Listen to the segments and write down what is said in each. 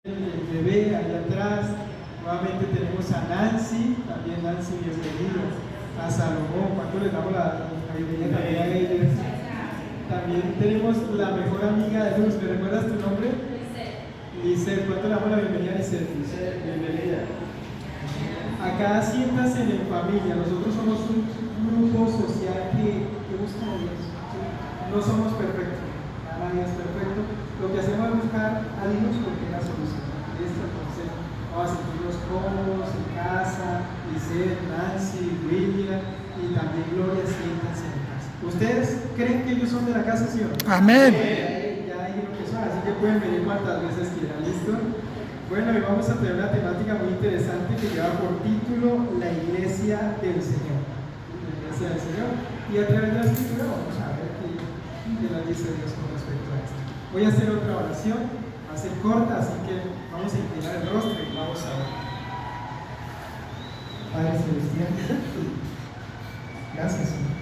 El bebé allá atrás. Nuevamente tenemos a Nancy, también Nancy, bienvenida. A Salomón, ¿cuánto les damos la bienvenida también a ellos? También tenemos la mejor amiga de Luz, ¿me recuerdas tu nombre? Lisette, ¿cuánto le damos la bienvenida a Lisette? Lisette, bienvenida. Acá siéntase en familia, nosotros somos un grupo social que busca a Dios. No somos perfectos, nadie es perfecto. Lo que hacemos es buscar a Dios porque es la solución. Entonces, vamos a sentirnos cómodos en casa, Lisette, Nancy, William y también Gloria, siéntanse en casa. ¿Ustedes creen que ellos son de la casa, sí o no? Amén. Ya dijeron que son, así que pueden venir cuantas veces quieran, ¿listo? Bueno, hoy vamos a tener una temática muy interesante que lleva por título La Iglesia del Señor. La Iglesia del Señor. Y a través de la Escritura vamos a ver qué nos dice Dios con respecto a esto. Voy a hacer otra oración, va a ser corta, así que vamos a inclinar el rostro y vamos a ver. Padre Celestial, gracias, Señor.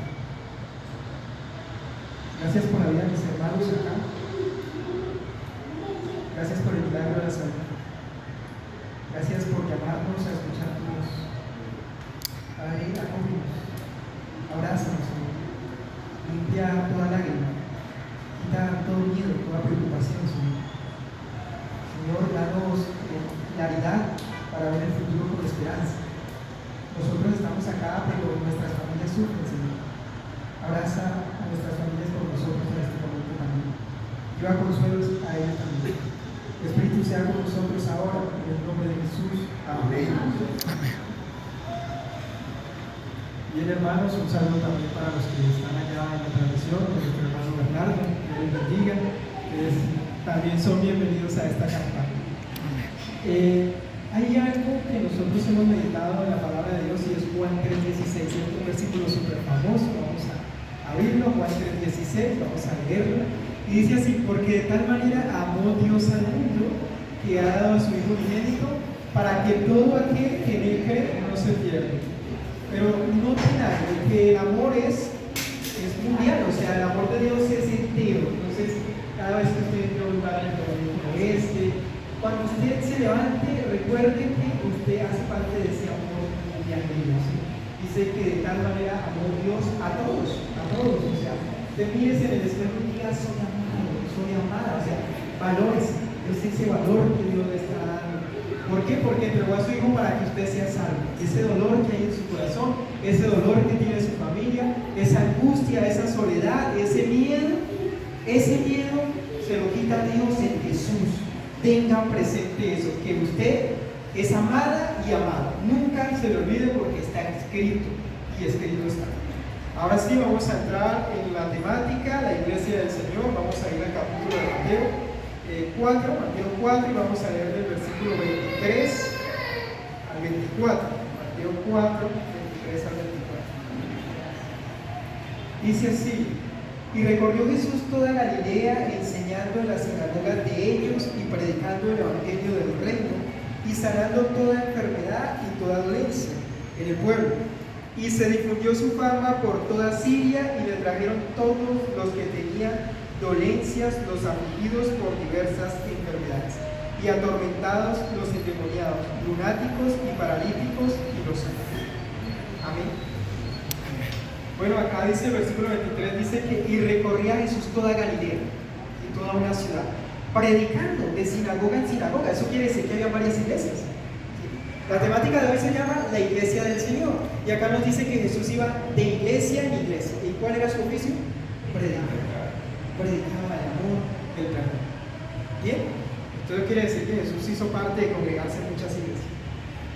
Gracias por la vida de mis hermanos acá. Gracias por el milagro de la salud. Gracias por llamarnos a escuchar tu voz. Padre, acógenos, abrázanos, Señor. Limpia toda lágrima, quita todo miedo, toda preocupación, Señor. Señor, danos claridad para ver el futuro con esperanza. Nosotros estamos acá, pero nuestras familias sufren, Señor. Abraza a nuestras familias por nosotros en este momento también. Lleva consuelos a ellos también. El Espíritu sea con nosotros ahora, en el nombre de Jesús. Amén. Amén. Bien, hermanos, un saludo también para los que están allá en la transmisión, de nuestro hermano Bernardo, que les bendiga, también son bienvenidos a esta campaña. Hay algo que nosotros hemos meditado en la palabra de Dios y es Juan 3:16, es un versículo súper famoso, vamos a abrirlo, Juan 3:16, vamos a leerlo. Y dice así: porque de tal manera amó Dios al mundo que ha dado a su Hijo unigénito para que todo aquel que en él cree no se pierda. Pero noten algo, que el amor es mundial, o sea, el amor de Dios es entero. Entonces, cada vez que usted entre a un lugar en el este, cuando usted se levante, recuerde que usted hace parte de ese amor mundial de Dios. ¿Sí? Dice que de tal manera amó Dios a todos, o sea, te mires en el espejo y digas: soy amado, soy amada, o sea, valores, es ese valor que Dios le está dando. ¿Por qué? Porque entregó a su Hijo para que usted sea salvo. Ese dolor que hay en su corazón, ese dolor que tiene su familia, esa angustia, esa soledad, ese miedo se lo quita Dios en Jesús. Tengan presente eso, que usted es amada y amado. Nunca se le olvide porque está escrito, y escrito está. Ahora sí, vamos a entrar en la temática, la Iglesia del Señor. Vamos a ir al capítulo de Mateo 4, y vamos a leer del versículo 23 al 24. Mateo 4, 23 al 24. Dice así: y recorrió Jesús toda Galilea, enseñando en las sinagogas de ellos y predicando el evangelio del reino y sanando toda enfermedad y toda dolencia en el pueblo. Y se difundió su fama por toda Siria, y le trajeron todos los que tenían dolencias, los afligidos por diversas enfermedades, y atormentados los endemoniados, lunáticos y paralíticos, y los sanos. Amén. Bueno, acá dice el versículo 23, dice que y recorría Jesús toda Galilea y toda una ciudad, predicando de sinagoga en sinagoga. Eso quiere decir que había varias iglesias. La temática de hoy se llama la Iglesia del Señor, y acá nos dice que Jesús iba de iglesia en iglesia. ¿Y cuál era su oficio? Predicaba el amor del perdón. Bien, entonces quiere decir que Jesús hizo parte de congregarse en muchas iglesias.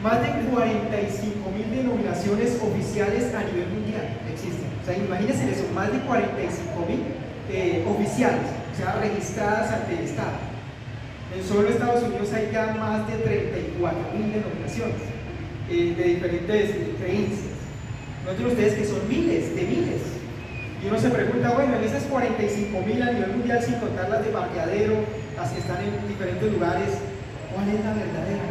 Más de 45.000 denominaciones oficiales a nivel mundial existen. O sea, imagínense eso, más de 45.000 oficiales, o sea, registradas ante el Estado. En solo Estados Unidos hay ya más de 34.000 denominaciones de diferentes creencias. Noten ustedes que son miles de miles. Y uno se pregunta, bueno, en esas 45.000 a nivel mundial, sin contar las de parqueadero, las que están en diferentes lugares, ¿cuál es la verdadera?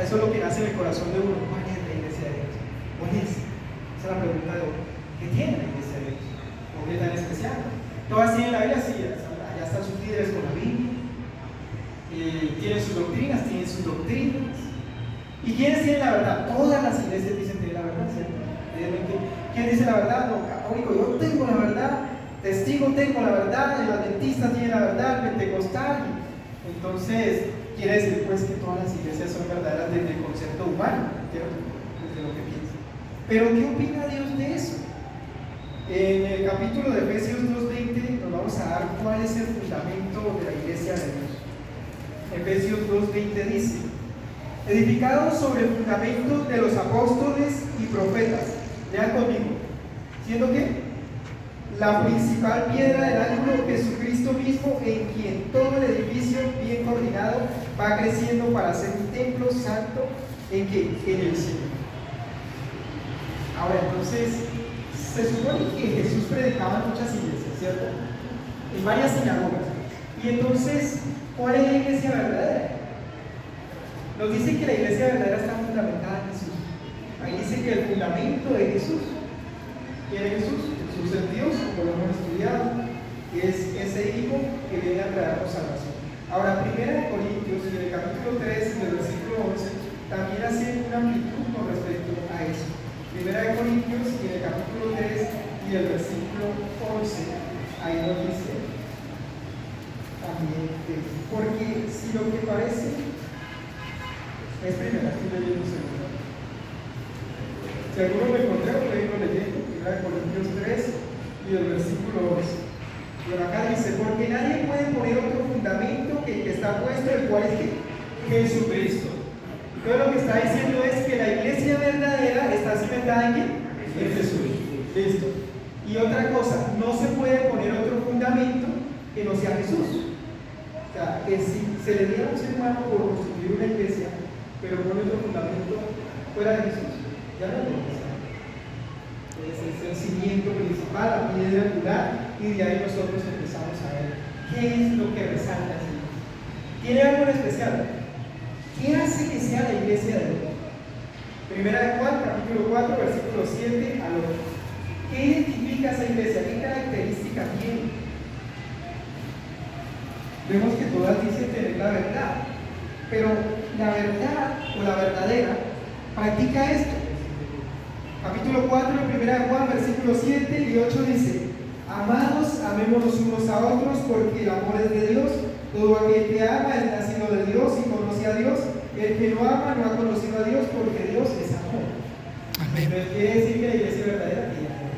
Eso es lo que nace en el corazón de uno. ¿Cuál es la Iglesia de Dios? ¿Cuál es? Esa es la pregunta de uno. ¿Qué tiene la Iglesia de Dios? ¿Por qué es tan especial? Todas tienen la Biblia, sí, allá están sus líderes con la Biblia. tienen sus doctrinas, tienen sus doctrinas. ¿Y quiénes tienen la verdad? Todas las iglesias dicen tener la verdad, ¿cierto? ¿Quién dice la verdad? No, católico, yo tengo la verdad, testigo tengo la verdad, el adventista tiene la verdad, el pentecostal. Entonces, quiere decir pues que todas las iglesias son verdaderas desde el concepto humano, ¿cierto? Desde lo que piensa. Pero ¿qué opina Dios de eso? En el capítulo de Efesios 2:20 nos vamos a dar cuál es el fundamento de la iglesia de Dios. Efesios 2:20 dice: edificados sobre el fundamento de los apóstoles y profetas. Lean conmigo. ¿Siendo qué? La principal piedra del ángulo, Jesucristo mismo, en quien todo el edificio bien coordinado va creciendo para ser un templo santo en el Señor. Ahora, entonces, se supone que Jesús predicaba en muchas iglesias, ¿cierto? En varias sinagogas. Y entonces, ¿cuál es la iglesia verdadera? Nos dice que la iglesia verdadera está fundamentada en Jesús. Ahí dice que el fundamento de Jesús, ¿quién es Jesús? Jesús es Dios, como lo hemos estudiado, es ese Hijo que viene a traernos salvación. Ahora, 1 Corintios, en el capítulo 3, del versículo 11, también hace una amplitud con respecto a eso. 1 Corintios, en el capítulo 3 y el versículo 11, ahí nos dice también que, porque si lo que parece es primera, estoy leyendo seguro. Si alguno me encontré, lo vengo leyendo, 1 Corintios 3 y el versículo 11. Pero acá dice: porque nadie puede poner otro fundamento que el que está puesto, el cual es Jesucristo. Entonces lo que está diciendo es que la iglesia verdadera está cimentada en ¿quién? En Jesús. Listo. Y otra cosa, no se puede poner otro fundamento que no sea Jesús. O sea, que si se le diera a un ser humano por construir una iglesia, pero pone otro fundamento fuera de Jesús, ya no es lo que sea. Entonces es el cimiento principal, la piedra angular, y de ahí nosotros empezamos a ver qué es lo que resalta el Señor. ¿Tiene algo en especial? ¿Qué hace que sea la iglesia de Dios? Primera de Juan, capítulo 4, versículo 7 al 8. ¿Qué identifica esa iglesia? ¿Qué característica tiene? Vemos que todas dicen tener la verdad, pero la verdad o la verdadera practica esto. Capítulo 4, primera de Juan, versículos 7 y 8 dice: amados, amémonos unos a otros, porque el amor es de Dios. Todo aquel que ama es nacido de Dios y conoce a Dios. El que no ama no ha conocido a Dios, porque Dios es amor. Amén. Entonces quiere decir que la iglesia verdadera tiene amor.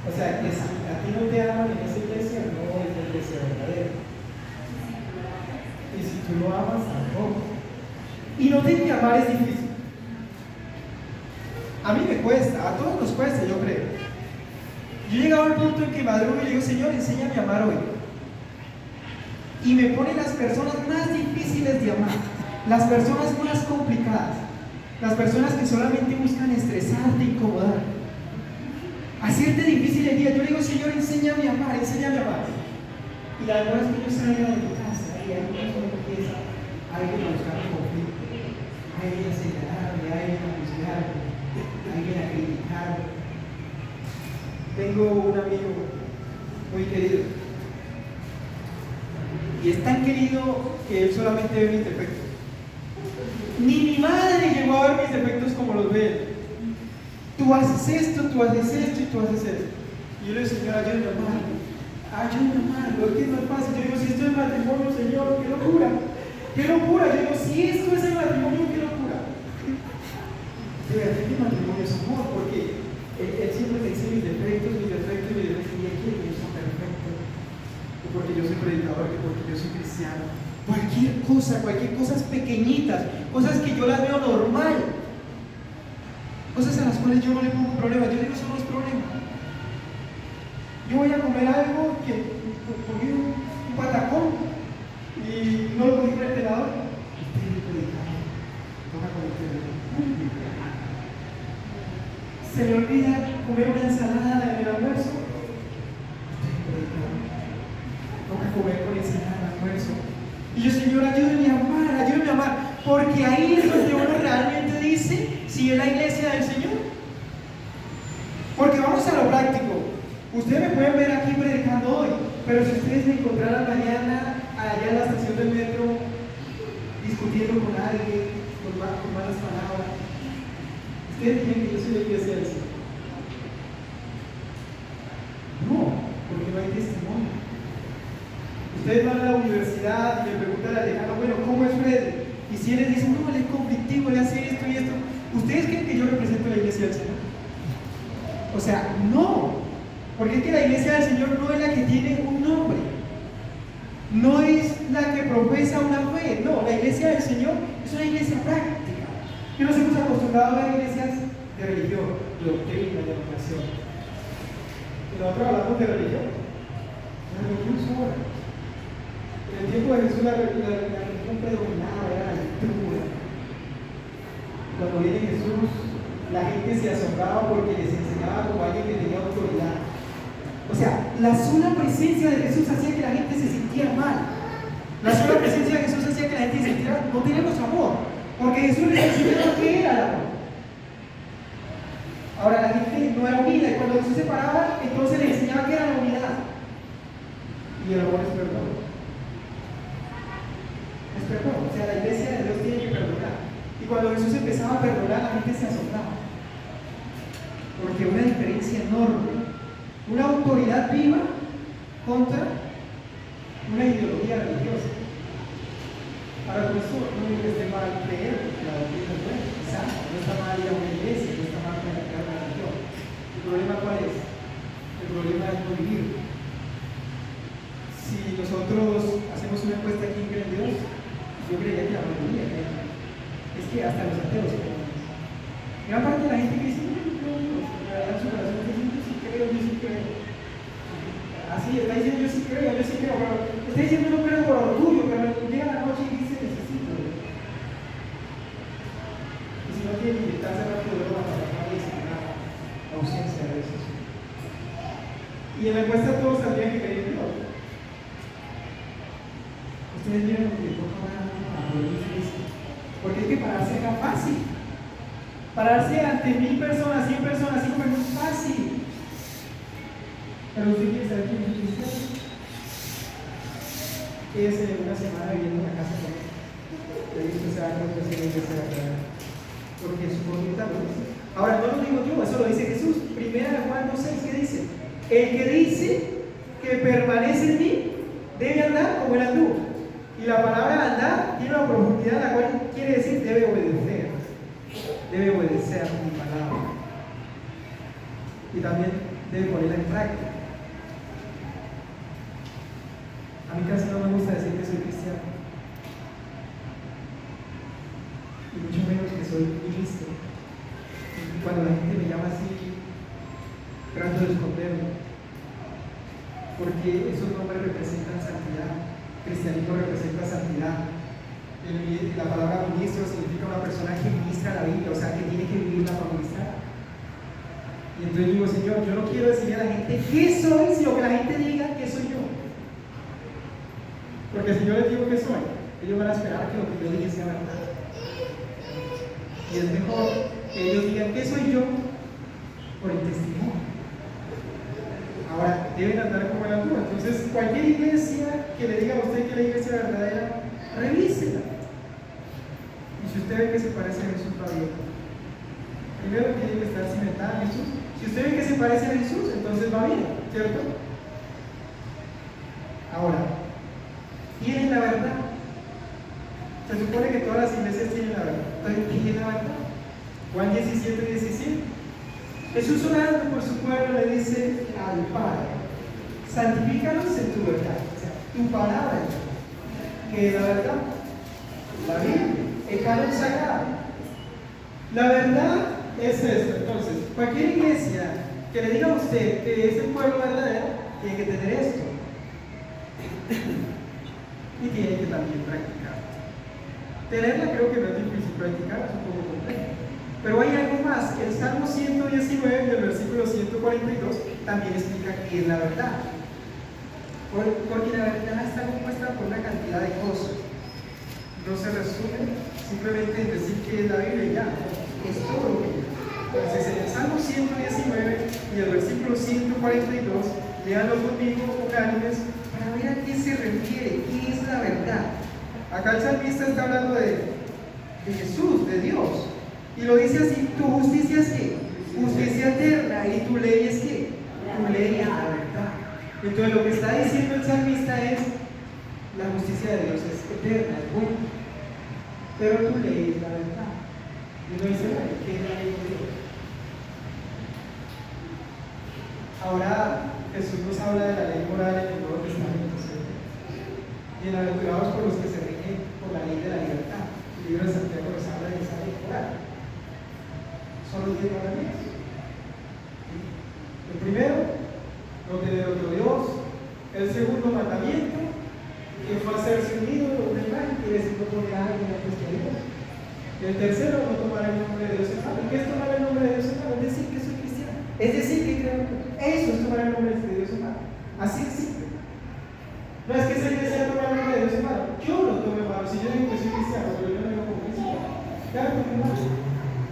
O sea, que si a ti no te aman en esa iglesia, no es la iglesia verdadera. Y si tú no amas, tampoco. Y noten que amar es difícil. A mí me cuesta, a todos nos cuesta, yo creo. Yo he llegado al punto en que madrugo y le digo: Señor, enséñame a amar hoy. Y me pone las personas más difíciles de amar, las personas más complicadas, las personas que solamente buscan estresarte, incomodar, hacerte difícil el día. Yo le digo: Señor, enséñame a amar, enséñame a amar. Y la verdad es que yo salía de mi casa y ahí uno empieza a alguien a buscar un conflicto, a alguien a señalarme, a alguien a juzgarme, a alguien a criticarme. Tengo un amigo muy querido, y es tan querido que él solamente ve mis defectos. Ni mi madre llegó a ver mis defectos como los ve él. Tú haces esto, tú haces esto y tú haces esto. Y yo le digo: Señor, ayúdame a amar. Ayúdame a amar. Lo que no es fácil. Yo digo: si esto es matrimonio, Señor, qué locura. Qué locura. Yo digo: si esto es el matrimonio, qué locura. De verdad que el matrimonio es amor, porque él siempre me dice mis defectos, y él quiere que yo sea perfecto. Porque yo soy predicador, que porque yo soy cristiano. Cualquier cosas pequeñitas, cosas que yo las veo normal, cosas a las cuales yo no le pongo problema. Yo digo: eso no es problema. Yo voy a comer algo que cogí un patacón y no lo cogí con el tenedor. Usted es el predicador, toca con el tenedor. Se le olvida comer una ensalada en el almuerzo. Usted es el predicador, toca comer con ensalada al almuerzo. Y yo: Señor, ayúdame a amar, porque ahí es donde uno realmente dice si es la iglesia del Señor. Porque vamos a lo práctico. Ustedes me pueden ver aquí predicando hoy, pero si ustedes me encontraran mañana allá en la estación del metro discutiendo con alguien, con malas palabras. Ustedes dirían que yo soy la iglesia del Señor. No, porque no hay testimonio. Ustedes van a la universidad y le preguntan al decano, bueno, ¿cómo es Fred? Y si él les dice, no, él es conflictivo, él hace esto y esto, ¿ustedes creen que yo represento la iglesia del Señor? O sea, no, porque es que la iglesia del Señor no es la que tiene un nombre, no es la que profesa una fe, no, la iglesia del Señor es una iglesia práctica. Que nos hemos acostumbrado a ver iglesias de religión, de doctrina, de educación. Y nosotros hablamos de religión, la religión sola. En el tiempo de Jesús la religión predominaba, era la lectura. Cuando viene Jesús, la gente se asombraba porque les enseñaba como alguien que tenía autoridad. O sea, la sola presencia de Jesús hacía que la gente se sintiera mal. La sola presencia de Jesús hacía que la gente se sintiera, no tenemos amor, porque Jesús les enseñaba que era el amor. Ahora la gente no era unida, y cuando Jesús se paraba, entonces les enseñaba que era la unidad. Y el amor es perdón. Es perdón, o sea, la iglesia de Dios tiene que perdonar. Y cuando Jesús empezaba a perdonar, la gente se asombraba. Porque una diferencia enorme, una autoridad viva contra una ideología religiosa. Ahora, por eso no digo que esté mal creer que la doctrina es buena, quizá, no está mal ir a una iglesia, no está mal practicar una religión. ¿El problema cuál es? El problema es no vivir. Si nosotros hacemos una encuesta aquí en Creen Dios, yo creería que la mayoría es que hasta los ateos creen. Gran parte de la gente que dice, no, yo creo en Dios, en realidad su corazón dice, yo sí creo, yo sí creo. Así, está diciendo yo sí creo, pero está diciendo no creo por orgullo, pero llega la noche y dice necesito. Y si no tiene libertad, se rápido luego a trabajar y es una ausencia de eso. Y en la encuesta todos sabían que creían en Dios. Ustedes vieron lo que le tocó a Cristo. Porque es que pararse era fácil. Pararse ante 1000 personas, 100 personas, 5 personas es fácil. Pero usted quiere saber quién es cristiano. Quédese una semana viviendo en la casa con él. Le digo que se va a acontecer y que se va a quedar. Porque su voluntad lo dice. Ahora, no lo digo yo, eso lo dice Jesús. Primera de Juan 2:6, ¿qué dice? El que dice que permanece en mí debe andar como él anduvo. Y la palabra andar tiene una profundidad, la cual quiere decir debe obedecer. Debe obedecer a mi palabra. Y también debe ponerla en práctica. A mí casi no me gusta decir que soy cristiano. Y mucho menos que soy ministro. Y cuando la gente me llama así, trato de esconderlo. Porque esos nombres representan santidad. Cristianismo representa santidad. La palabra ministro significa una persona que ministra la Biblia, o sea, que tiene que vivirla para ministrar. Y entonces digo, Señor, yo no quiero decirle a la gente qué soy, sino que la gente diga qué soy yo. Porque si yo les digo qué soy, ellos van a esperar que lo que yo diga sea verdad. Y es mejor que ellos digan qué soy yo por el testimonio. Ahora, deben andar como el antiguo. Entonces, cualquier iglesia que le diga a usted que la iglesia verdadera, revísela. Y si usted ve que se parece a Jesús, va bien. Primero tiene que estar cimentada en Jesús. Si usted ve que se parece a Jesús, entonces va bien, ¿cierto? Ahora, ¿tienen la verdad? Se supone que todas las iglesias tienen la verdad. Entonces, ¿tienen la verdad? Juan 17:17. Jesús orando por su pueblo le dice al Padre, santifícalos en tu verdad, o sea, tu palabra, que es la verdad, la Biblia, el canon sagrado. La verdad es esto. Entonces, cualquier iglesia que le diga a usted que es el pueblo verdadero, tiene que tener esto. Y tiene que también practicar. Tenerla creo que no es difícil, practicar es un poco complejo. Pero hay algo más. El Salmo 119 del versículo 142 también explica qué es la verdad. Porque la verdad está compuesta por una cantidad de cosas. No se resume simplemente en decir que es la Biblia y ya. Es todo lo que es. Entonces, en el Salmo 119 y el versículo 142, léanlo conmigo, unánimes, para ver a qué se refiere, qué es la verdad. Acá el salmista está hablando de Jesús, de Dios, y lo dice así: tu justicia es ¿qué? Justicia eterna, y tu ley es ¿qué? Tu ley es la verdad. Entonces lo que está diciendo el salmista es: la justicia de Dios es eterna, es buena, pero tu ley es la verdad. Y uno dice: bueno, ¿qué es la ley de Dios? Ahora Jesús nos habla de la ley moral en el Nuevo Testamento, ¿cierto? Bienaventurados por los que se rigen por la ley de la libertad. El libro de Santiago nos habla de esa ley moral. Son los 10 mandamientos. El primero, no tener otro Dios. El segundo mandamiento, que fue hacerse un ídolo, una imagen, quiere decir no poner a alguien antes que a Dios. El tercero, no tomar el nombre de Dios en vano. ¿Qué es tomar el nombre de Dios en vano? Es decir que soy cristiano. Es decir que creo en Dios. Eso es tomar el nombre de Dios en vano. Así es simple. No es que esa iglesia toma el nombre de Dios en vano. Yo lo tomo en vano. Si yo digo que soy cristiano, pero yo no digo como cristiano, claro que no.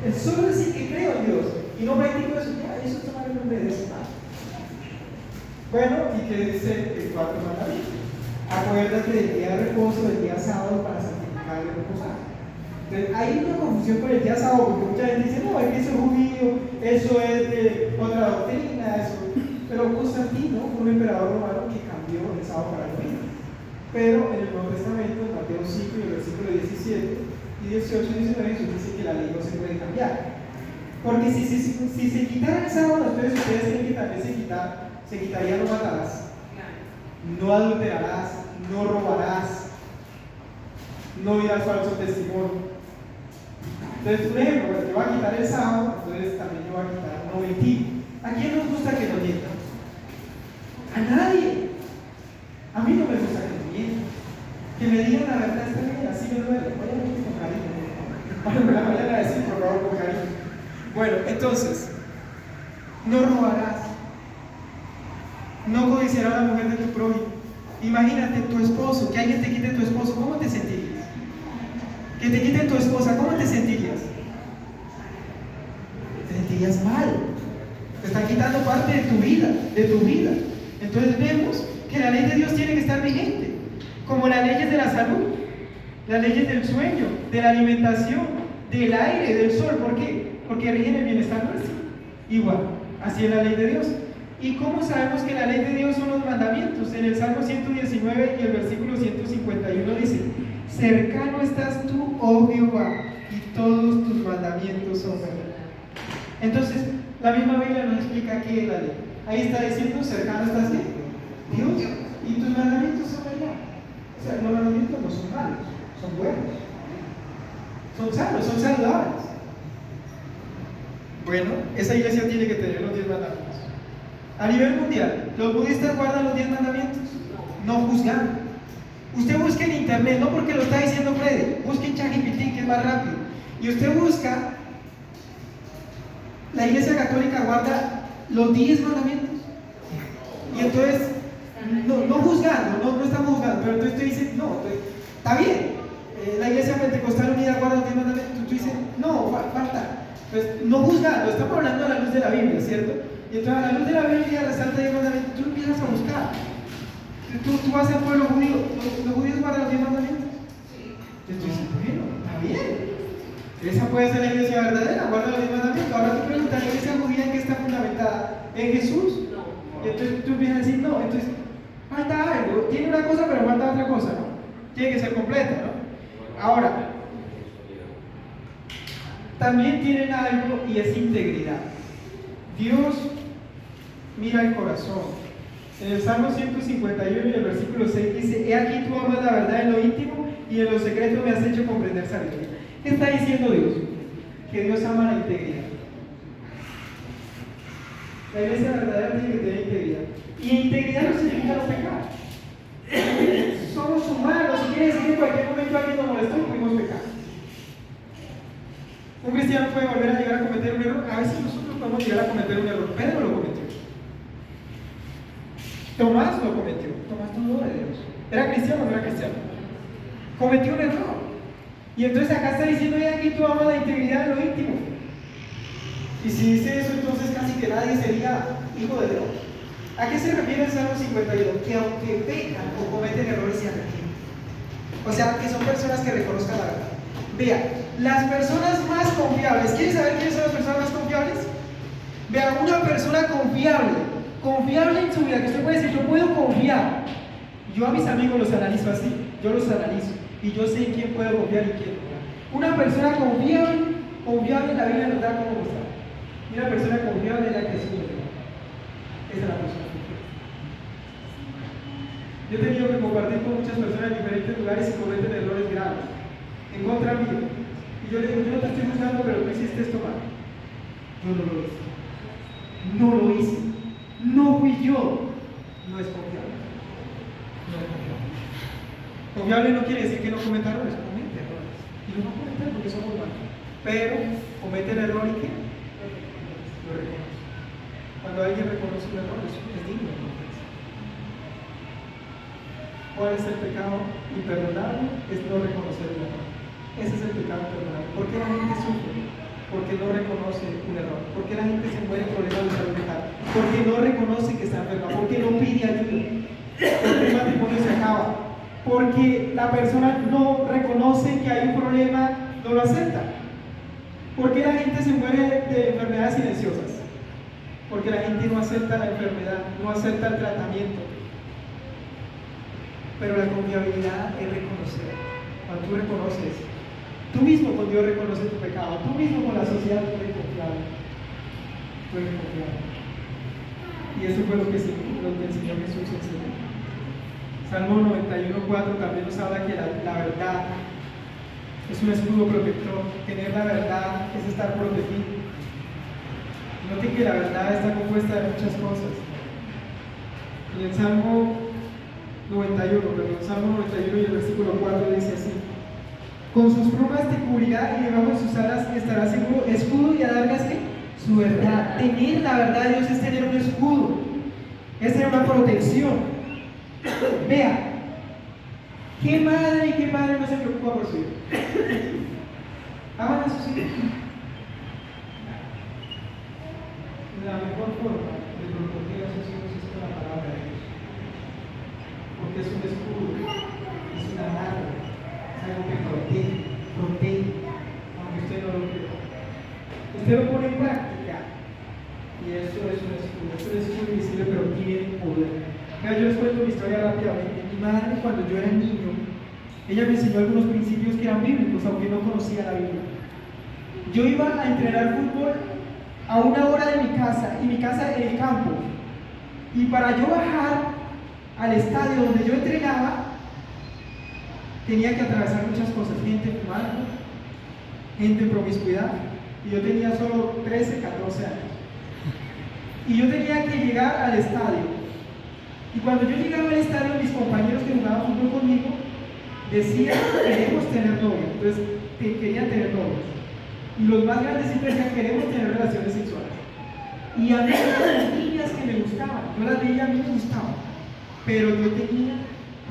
Es solo decir que creo en Dios y no practico eso, ya, eso es tomar el nombre de Dios en vano. Bueno, ¿y qué dice el cuarto mandamiento? Acuérdate del día de reposo, del día sábado, para santificar y reposar. Entonces, hay una confusión con el día sábado, porque mucha gente dice: no, es que eso es judío, eso es de otra doctrina, eso. Pero Constantino fue un emperador romano que cambió el sábado para el domingo. Pero en el Nuevo Testamento, en Mateo 5 y el versículo 17 y 18 y 19, Jesús dice que la ley no se puede cambiar. Porque si se quitara el sábado, entonces ustedes creen que también se quitaría: no matarás, no adulterarás, no robarás, no dirás falso testimonio. Entonces, un ejemplo, yo voy a quitar el sábado, entonces también yo voy a quitar no mentir. ¿A quién nos gusta que nos mientan? A nadie. A mí no me gusta que me mientan. Que me digan la verdad, está bien, así me duele. Obviamente con cariño. Me la vayan a decir, por favor, con cariño. Bueno, entonces, no robarás, no codiciarás a la mujer de tu prójimo. Imagínate tu esposo, que alguien te quite tu esposo, ¿cómo te sentirías? Que te quiten tu esposa, ¿cómo te sentirías? Te sentirías mal. Te están quitando parte de tu vida, Entonces vemos que la ley de Dios tiene que estar vigente, como las leyes de la salud, las leyes del sueño, de la alimentación, del aire, del sol. ¿Por qué? Porque rigen el bienestar nuestro. Igual, así es la ley de Dios. ¿Y cómo sabemos que la ley de Dios son los mandamientos? En el Salmo 119 y el versículo 151 dice: cercano estás tú, oh Jehová, y todos tus mandamientos son verdad. Entonces, la misma Biblia nos explica qué es la ley. Ahí está diciendo: cercano estás ¿qué? Dios, y tus mandamientos son verdad. O sea, los mandamientos no son malos, son buenos, son sanos, son saludables. Bueno, esa iglesia tiene que tener los 10 mandamientos. A nivel mundial, ¿los budistas guardan los 10 mandamientos? No juzgan. Usted busca en internet, no porque lo está diciendo Freddy, busque en ChatGPT, que es más rápido. Y usted busca, la iglesia católica guarda los 10 mandamientos. Y entonces, no juzgando, no estamos juzgando, pero entonces usted dice: no, está bien. La iglesia pentecostal unida guarda los 10 mandamientos. Tú dices: no, falta. Pues no juzgando, estamos hablando a la luz de la Biblia, ¿cierto? Y entonces a la luz de la Biblia resalta 10 mandamientos. Tú empiezas a buscar. Tú vas al pueblo judío, los judíos guardan los 10 mandamientos. Entonces tú dices: bueno, está bien. Esa puede ser la iglesia verdadera, guarda los 10 mandamientos. Ahora tú preguntas: ¿la iglesia judía en qué está fundamentada? ¿En Jesús? Y entonces tú empiezas a decir: no, entonces falta algo. Tiene una cosa, pero falta otra cosa, ¿no? Tiene que ser completa, ¿no? Ahora, también tienen algo, y es integridad. Dios mira el corazón. En el Salmo 151 y el versículo 6 dice: he aquí tú amas la verdad en lo íntimo y en lo secreto me has hecho comprender sabiduría. ¿Qué está diciendo Dios? Que Dios ama la integridad. La iglesia verdadera tiene que tener integridad. Y integridad no significa no pecar. Somos humanos, y quiere decir que en cualquier momento alguien nos molestó y pudimos pecar. Un cristiano puede volver a llegar a cometer un error. A veces nosotros podemos llegar a cometer un error. Pedro lo cometió. Tomás lo cometió. Tomás dudó de Dios. ¿Era cristiano o no era cristiano? Cometió un error. Y entonces acá está diciendo: y aquí tú amas la integridad en lo íntimo. Y si dice eso, entonces casi que nadie sería hijo de Dios. ¿A qué se refiere el Salmo 52? Que aunque pecan o cometen errores se arrepienten. O sea, que son personas que reconozcan la verdad. Vea, las personas más confiables, ¿quieren saber quiénes son las personas más confiables? Vea, una persona confiable en su vida, que usted puede decir, yo puedo confiar. Yo a mis amigos los analizo así, yo los analizo y yo sé en quién puedo confiar y quién no. Una persona confiable en la Biblia nos da como mostrar. Y una persona confiable es la que sube. Esa es la persona confiable. Yo he tenido que compartir con muchas personas en diferentes lugares y cometen errores graves en contra mío. Y yo le digo, yo no te estoy juzgando, pero tú hiciste esto mal. Yo no lo hice. No lo hice. No fui yo. No es confiable. No es confiable. Confiable no quiere decir que no cometa errores, comete errores. Y los va a cometer porque somos humanos. Pero comete el error y ¿qué? Lo reconoce. Cuando alguien reconoce un error, es digno de confianza. ¿Cuál es el pecado imperdonable? Es no reconocer el error. Ese es el pecado imperdonable. ¿Por qué la gente sufre? Porque no reconoce un error. ¿Por qué la gente se muere en problemas de salud mental? Porque no reconoce que está enferma. Porque no pide ayuda. Porque el matrimonio se acaba. Porque la persona no reconoce que hay un problema, no lo acepta. ¿Por qué la gente se muere de enfermedades silenciosas? Porque la gente no acepta la enfermedad, no acepta el tratamiento. Pero la confiabilidad es reconocer. Cuando tú reconoces, tú mismo con Dios reconoces tu pecado, tú mismo con la sociedad tú eres confiable. Tú eres confiable. Y eso fue lo que el Señor Jesús enseñó. Salmo 91:4 también nos habla que la verdad es un escudo protector. Tener la verdad es estar protegido. Noten que la verdad está compuesta de muchas cosas. En el Salmo 91 y el versículo 4 dice así: con sus plumas te cubrirá y debajo de sus alas estará seguro. Escudo y adargas, ¿qué? Su verdad. Tener la verdad de Dios es tener un escudo, es tener una protección. Vea, ¿qué madre y qué padre no se preocupa por su hijo? Aman a sus hijos. La mejor forma de proteger a sus hijos es con la palabra de Dios, porque es un escudo, es una alarma, es algo que protege, aunque usted no lo crea. Usted lo pone en práctica y eso es un escudo invisible, pero tiene poder. Mira, yo les cuento mi historia rápidamente. Mi madre, cuando yo era niño, ella me enseñó algunos principios que eran bíblicos, aunque no conocía la Biblia. Yo iba a entrenar fútbol a 1 hora de mi casa, y mi casa en el campo. Y para yo bajar al estadio donde yo entrenaba, tenía que atravesar muchas cosas, gente fumando, gente en promiscuidad, y yo tenía solo 13, 14 años. Y yo tenía que llegar al estadio. Y cuando yo llegaba al estadio, mis compañeros que jugaban fútbol conmigo decían, queremos tener novia. Entonces, querían tener novios. Y los más grandes siempre decían, queremos tener relaciones sexuales. Y a mí las niñas que me gustaban, yo las veía, a mí me gustaban. Pero yo tenía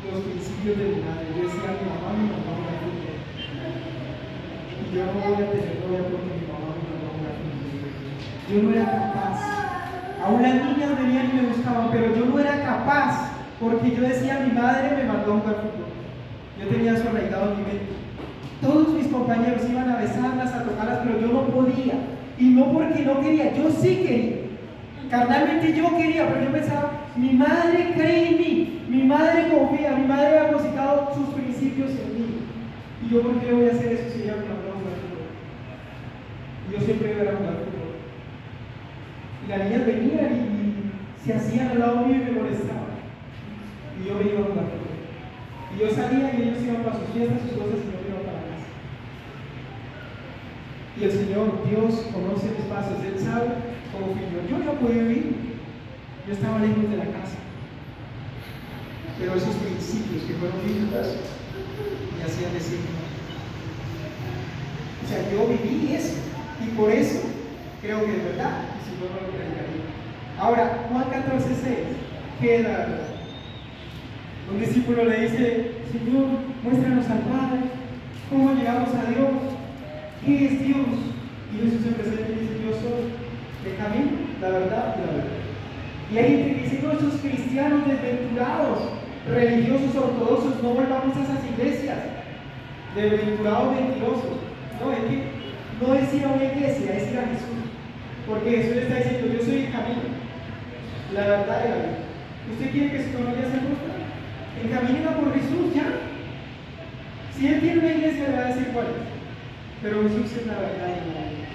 los principios de mi madre. Yo decía, mi mamá juega fútbol. Y yo no voy a tener novia porque mi mamá juega fútbol. Yo no era capaz. Aún las niñas venían y me buscaban, pero yo no era capaz, porque yo decía, mi madre me mandó a jugar fútbol. Yo tenía eso arraigado en mi mente. Todos mis compañeros iban a besarlas, a tocarlas, pero yo no podía. Y no porque no quería, yo sí quería. Carnalmente yo quería, pero yo pensaba, mi madre cree en mí, mi madre confía, mi madre ha depositado sus principios en mí. ¿Y yo por qué voy a hacer eso si ella me mandó a jugar fútbol? Y yo siempre iba a jugar fútbol. Y las niñas venían y se hacían al lado mío y me molestaban. Y yo me iba a jugar fútbol. Y yo salía y ellos iban para sus fiestas, sus cosas, y yo me iba para casa. Y el Señor, Dios, conoce mis pasos. Él sabe cómo fui yo. Yo no podía ir. Yo estaba lejos de la casa. Pero esos principios que fueron bíblicos me hacían decir no. O sea, yo viví eso. Y por eso creo que es verdad. No lo predicaría. Ahora, Juan 14:6, ¿qué es la verdad? Un discípulo le dice, Señor, muéstranos al Padre, cómo llegamos a Dios, ¿qué es Dios? Y Jesús se presenta y dice, yo soy el camino, la verdad y la verdad. Y hay gente que dice, no, esos cristianos desventurados, religiosos ortodoxos, no volvamos a esas iglesias, desventurados mentirosos. No, es que no es ir a una iglesia, es ir a Jesús. Porque Jesús le está diciendo, yo soy el camino, la verdad y la vida. ¿Usted quiere que su familia se próspera? Encamínela por Jesús, ya. Si él tiene una iglesia, le va a decir cuál es. Pero Jesús es la verdad y la vida.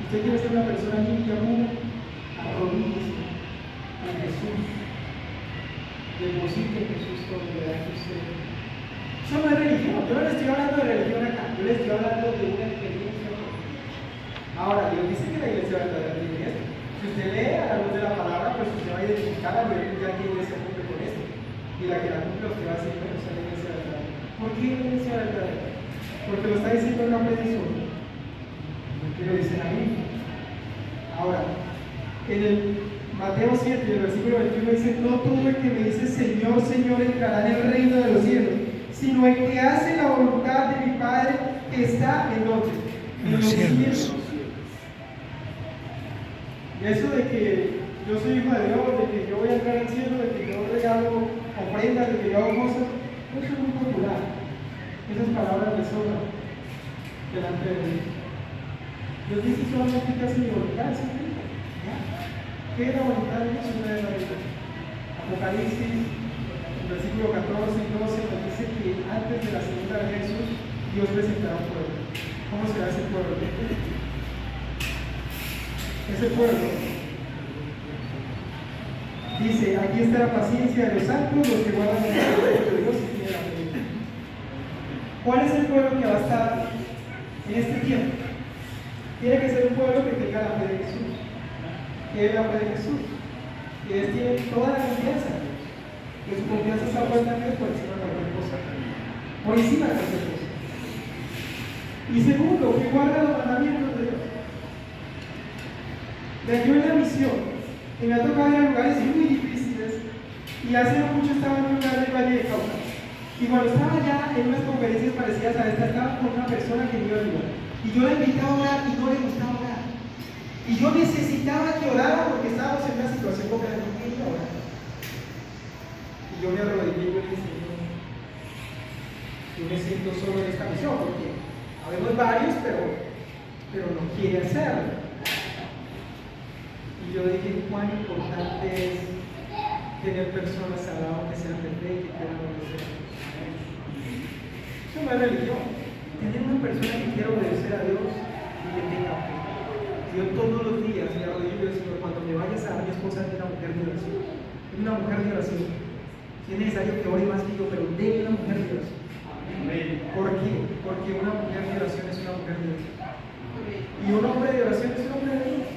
Usted quiere ser una persona limpia, pura, arrodíllese en Jesús. Deposite en Jesús todo lo que da que usted. Eso no es religión. Yo no le estoy hablando de religión acá. Yo le estoy hablando de una experiencia. Ahora, Dios dice que la iglesia verdadera tiene esto. Si usted lee a la luz de la palabra, pues usted va a identificar a ver ya qué iglesia cumple con esto. Y la que la cumple, usted va a decir, bueno, esa es la iglesia verdadera. ¿Por qué la iglesia verdadera? Porque lo está diciendo en una predicción. Que lo dice la Biblia. Ahora, en el Mateo 7, el versículo 21 dice, no todo el que me dice Señor, Señor entrará en el reino de los cielos, sino el que hace la voluntad de mi Padre que está en los cielos. Y eso de que yo soy hijo de Dios, de que yo voy a entrar al cielo, de que yo regalo ofrendas, de que yo hago cosas, eso es muy popular. Esas palabras le sobran delante de Dios. Dios dice solamente que hace mi voluntad, ¿sí? ¿Qué es la voluntad de Dios? Una de la vida. Apocalipsis, versículo 14 y 12, nos dice que antes de la segunda venida de Jesús, Dios presentará un pueblo. ¿Cómo será ese pueblo? Ese pueblo dice: aquí está la paciencia de los santos, los que guardan el mandamiento de Dios y tienen la fe. ¿Cuál es el pueblo que va a estar en este tiempo? Tiene que ser un pueblo que tenga la fe de Jesús. ¿Qué es la fe de Jesús? Que ellos tienen toda la confianza, que su confianza está puesta en Dios por encima de cualquier cosa, por encima de cualquier cosa. Y segundo, que guarda los mandamientos de Dios. Yo en la misión, y me ha tocado ir a lugares muy difíciles, y hace no mucho estaba en un lugar del Valle de Cauca, y cuando estaba allá en unas conferencias parecidas a esta, estaba con una persona que me iba a ayudar, y yo la invitaba a orar y no le gustaba orar, y yo necesitaba que orara porque estábamos en una situación como que no quería orar, y yo me arrodillé y yo le dije: Señor, yo me siento solo en esta misión, porque habemos varios, pero no quiere hacerlo. Y yo dije cuán importante es tener personas al lado que sean de fe y que quieran obedecer. Eso no es religión. Tener una persona que quiera obedecer a Dios y que tenga fe. Yo todos los días me arrodillo y digo: Señor, cuando me vayas a dar mi esposa, es una mujer de oración. Es una mujer de oración. Si es necesario que ore más que yo, pero denme una mujer de oración. ¿Por qué? Porque una mujer de oración es una mujer de oración. Y un hombre de oración es un hombre de Dios.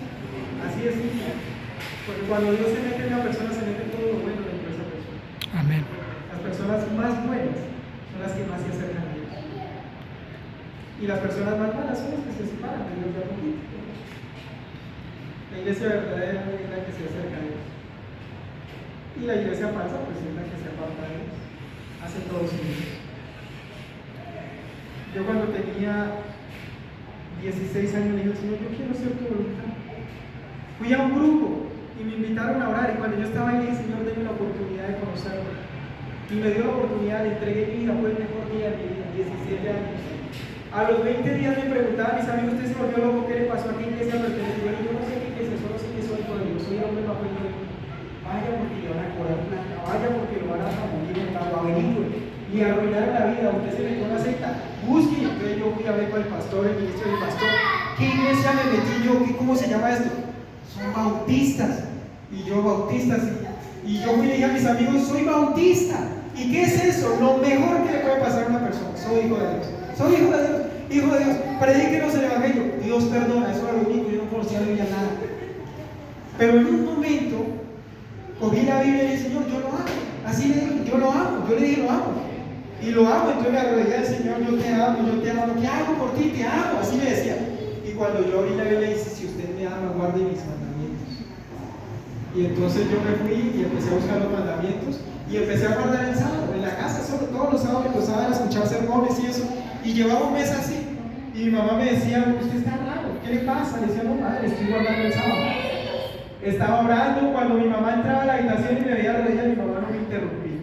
Así es simple. Porque cuando Dios se mete en una persona, se mete todo lo bueno dentro de esa persona. Amén. Las personas más buenas son las que más se acercan a Dios. Y las personas más malas son las que se separan de Dios de a poquito. La iglesia verdadera es la que se acerca a Dios. Y la iglesia falsa, pues es la que se aparta de Dios. Hace todo sin Dios. Yo cuando tenía 16 años le dije: Señor, yo quiero hacer tu voluntad. Fui a un grupo y me invitaron a orar, y cuando yo estaba ahí le dije: Señor, denme la oportunidad de conocerlo. Y me dio la oportunidad, le entregué mi vida, fue el mejor día de mi vida, 17 años. A los 20 días me preguntaban mis amigos: ¿usted se volvió loco? ¿Qué le pasó? ¿A qué iglesia pertenece? Yo no sé qué iglesia, solo sé que soy hijo de Dios, soy el hombre más fuerte de Dios. Vaya porque le van a cobrar plata, vaya porque lo van a morir en pago, averigüe. Y arruinaron la vida, usted se metió en una secta, busque. Entonces yo fui a ver con el pastor, el ministro del pastor: ¿qué iglesia me metí yo? ¿Cómo se llama esto? Son bautistas. Y yo, bautistas. Y yo fui y le dije a mis amigos: soy bautista. ¿Y qué es eso? Lo mejor que le puede pasar a una persona. Soy hijo de Dios. Soy hijo de Dios. Hijo de Dios. Predíquenos el evangelio. Dios perdona. Eso era lo único. Yo no conocía la Biblia nada. Pero en un momento cogí la Biblia y le dije: Señor, yo lo amo. Así le dije: yo lo amo. Yo le dije: lo amo. Y lo amo. Entonces me arrodillé al Señor: yo te amo, yo te amo. ¿Qué hago por ti? Te amo. Así me decía. Y cuando yo abrí la Biblia dice: si usted me ama, guarde mis mandamientos. Y entonces yo me fui y empecé a buscar los mandamientos y empecé a guardar el sábado en la casa. Solo todos los sábados me gustaba escuchar sermones y eso, y llevaba un mes así. Y mi mamá me decía: usted está raro, ¿qué le pasa? Le decía: no, madre, estoy guardando el sábado. Estaba orando cuando mi mamá entraba a la habitación y me veía rodillas, mi mamá no me interrumpía.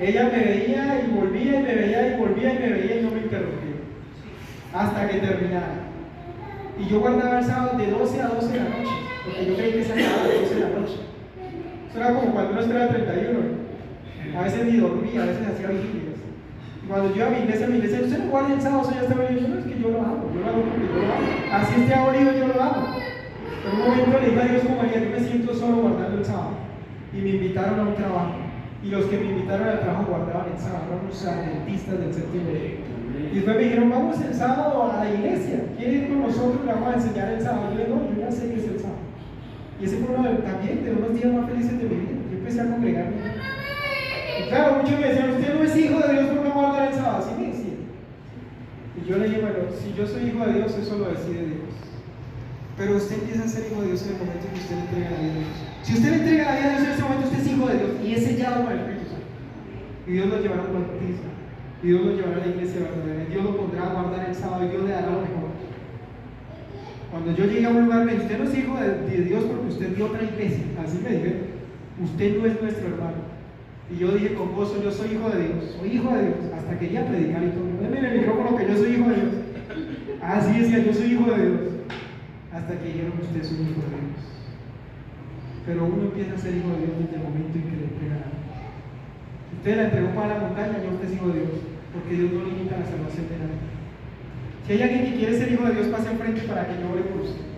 Ella me veía y volvía y me veía y volvía y me veía y no me interrumpía. Hasta que terminara. Y yo guardaba el sábado de 12 a 12 de la noche, porque yo creí que se acababa a 12 de la noche. Eso era como cuando uno espera 31. A veces ni dormía, a veces hacía vigilias. Cuando yo iba a mi iglesia, usted no guarda el sábado, eso ya está bien. No, es que yo lo hago porque yo lo hago. Así esté aburrido, yo lo hago. En un momento le dije a Dios como María, yo me siento solo guardando el sábado. Y me invitaron a un trabajo. Y los que me invitaron al trabajo guardaban el sábado, eran unos adventistas del séptimo día. Y después me dijeron, vamos el sábado a la iglesia. ¿Quiere ir con nosotros? Le vamos a enseñar el sábado. Yo le digo, no, yo ya sé que es el sábado. Y ese fue uno también de los días más felices de mi vida. Yo empecé a congregarme. Y claro, muchos me decían, usted no es hijo de Dios, ¿por qué guardar el sábado? Así me decían. Y yo le dije, bueno, si yo soy hijo de Dios, eso lo decide Dios. Pero usted empieza a ser hijo de Dios en el momento en que usted le entrega la vida a Dios. Si usted le entrega la vida a Dios en ese momento, usted es hijo de Dios y es sellado con el Espíritu Santo. Y Dios lo llevará a un bautismo. Y Dios lo llevará a la iglesia verdadera. Dios lo pondrá a guardar el sábado y Dios le dará lo mejor. Cuando yo llegué a un lugar, me dijo, usted no es hijo de Dios porque usted dio otra iglesia. Así me dijeron, usted no es nuestro hermano. Y yo dije con gozo, yo soy hijo de Dios, soy hijo de Dios. Hasta quería predicar y todo. Denme el micrófono que yo soy hijo de Dios. Así decía, yo soy hijo de Dios. Hasta que dijeron, usted es un hijo de Dios. Pero uno empieza a ser hijo de Dios desde el momento en que le entrega la vida. Usted la entregó para la montaña, ya usted es hijo de Dios, porque Dios no limita la salvación de nadie. Si hay alguien que quiere ser hijo de Dios, pase al frente para que yo ore por usted.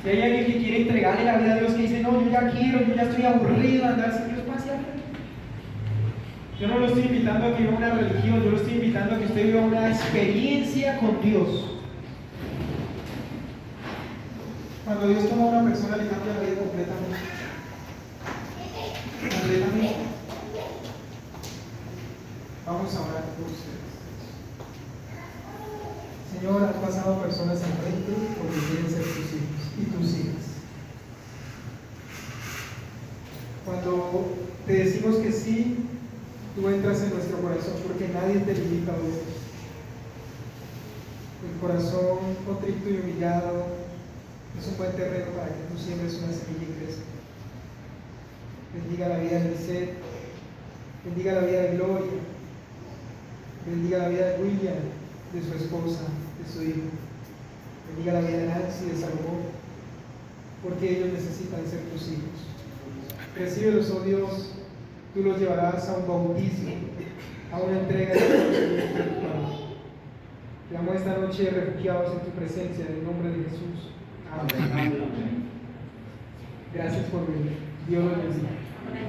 Si hay alguien que quiere entregarle la vida a Dios, que dice, no, yo ya quiero, yo ya estoy aburrido de andar sin Dios, pase al frente. Yo no lo estoy invitando a que viva una religión, yo lo estoy invitando a que usted viva una experiencia con Dios. Cuando Dios toma a una persona, le cambia la vida completamente. Completamente. Vamos a orar por ustedes. Señor, has pasado personas enfrente porque quieren ser tus hijos y tus hijas. Cuando te decimos que sí, tú entras en nuestro corazón porque nadie te limita a Dios. El corazón contrito y humillado es un buen terreno para que tú siembres una semilla y crezca. Bendiga la vida de Lisette, bendiga la vida de Gloria, bendiga la vida de William, de su esposa, de su hijo. Bendiga la vida de Nancy, de Salomón, porque ellos necesitan ser tus hijos. Recíbelos, oh Dios, tú los llevarás a un bautismo, a una entrega de conocimiento espiritual. Te amo esta noche refugiados en tu presencia, en el nombre de Jesús. Amén. Gracias por venir. Dios los bendiga.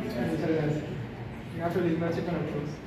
Muchas gracias. Una feliz noche para todos.